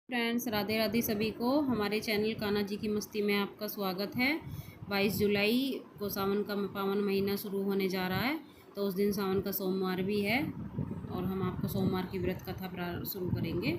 Friends, Radhe Radhe सभी को। हमारे चैनल कान्हा जी की मस्ती में आपका स्वागत है। 22 जुलाई को सावन का पावन महीना शुरू होने जा रहा है, तो उस दिन सावन का सोमवार भी है और हम आपको सोमवार की व्रत कथा शुरू करेंगे।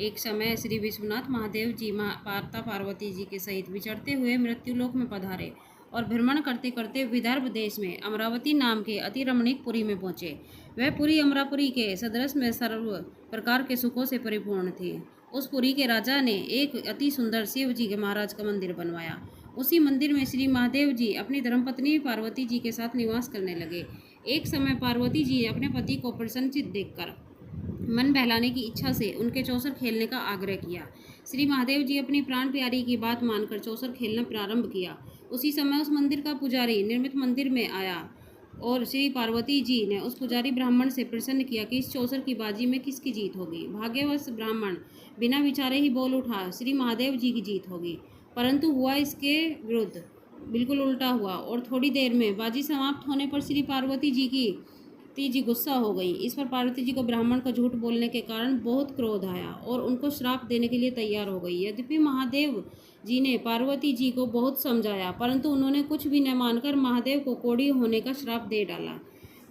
एक समय श्री विश्वनाथ महादेव जी माता पार्वती जी के सहित विचरते हुए मृत्युलोक में पधारे और भ्रमण करते करते विदर्भ देश में अमरावती नाम के अति रमणीक पुरी में पहुँचे। वह पुरी अमरापुरी के सदृश में सर्व प्रकार के सुखों से परिपूर्ण थी। उस पुरी के राजा ने एक अति सुंदर शिव जी के महाराज का मंदिर बनवाया। उसी मंदिर में श्री महादेव जी अपनी धर्मपत्नी पार्वती जी के साथ निवास करने लगे। एक समय पार्वती जी अपने पति को प्रसन्नचित देखकर मन बहलाने की इच्छा से उनके चौसर खेलने का आग्रह किया। श्री महादेव जी अपनी प्राण प्यारी की बात मानकर चौसर खेलना प्रारंभ किया। उसी समय उस मंदिर का पुजारी निर्मित मंदिर में आया और श्री पार्वती जी ने उस पुजारी ब्राह्मण से प्रसन्न किया कि इस चौसर की बाजी में किसकी जीत होगी। भाग्यवश ब्राह्मण बिना विचारे ही बोल उठा, श्री महादेव जी की जीत होगी। परंतु हुआ इसके विरुद्ध, बिल्कुल उल्टा हुआ और थोड़ी देर में बाजी समाप्त होने पर श्री पार्वती जी गुस्सा हो गई। इस पर पार्वती जी को ब्राह्मण का झूठ बोलने के कारण बहुत क्रोध आया और उनको श्राप देने के लिए तैयार हो गई। यद्यपि महादेव जी ने पार्वती जी को बहुत समझाया, परंतु उन्होंने कुछ भी न मानकर महादेव को कोढ़ी होने का श्राप दे डाला।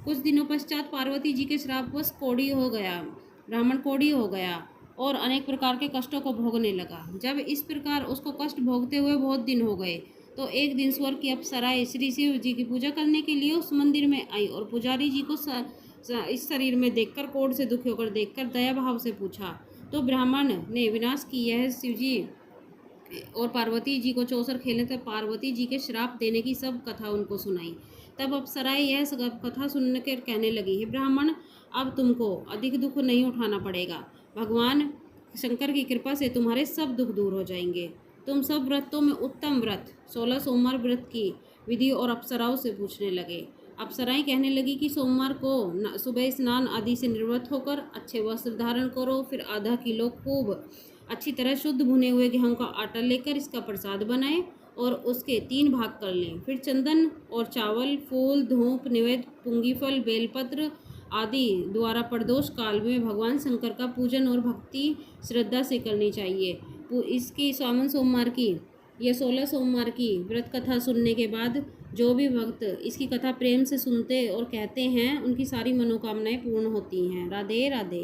कुछ दिनों पश्चात पार्वती जी के श्रापवश ब्राह्मण कोढ़ी हो गया और अनेक प्रकार के कष्टों को भोगने लगा। जब इस प्रकार उसको कष्ट भोगते हुए बहुत दिन हो गए, तो एक दिन स्वर्ग की अप्सराएं श्री शिव जी की पूजा करने के लिए उस मंदिर में आई और पुजारी जी को इस शरीर में देखकर, कोढ़ से दुखी होकर देखकर दया भाव से पूछा। तो ब्राह्मण ने विनाश की यह शिव जी और पार्वती जी को चौसर खेलने तक पार्वती जी के श्राप देने की सब कथा उनको सुनाई। तब अप्सराएं यह कथा सुनकर कहने लगी, हे ब्राह्मण, अब तुमको अधिक दुख नहीं उठाना पड़ेगा। भगवान शंकर की कृपा से तुम्हारे सब दुख दूर हो जाएंगे। तुम सब व्रतों में उत्तम व्रत 16 सोमवार व्रत की विधि और अप्सराओं से पूछने लगे। अप्सराएं कहने लगी कि सोमवार को सुबह स्नान आदि से निवृत्त होकर अच्छे वस्त्र धारण करो, फिर आधा किलो खूब अच्छी तरह शुद्ध भुने हुए गेहूं का आटा लेकर इसका प्रसाद बनाएं और उसके 3 भाग कर लें। फिर चंदन और चावल, फूल, धूप, निवेद्य, पुंगीफल, बेलपत्र आदि द्वारा प्रदोष काल में भगवान शंकर का पूजन और भक्ति श्रद्धा से करनी चाहिए। इसकी सावन सोमवार की यह 16 सोमवार की व्रत कथा सुनने के बाद जो भी भक्त इसकी कथा प्रेम से सुनते और कहते हैं, उनकी सारी मनोकामनाएं पूर्ण होती हैं। राधे राधे।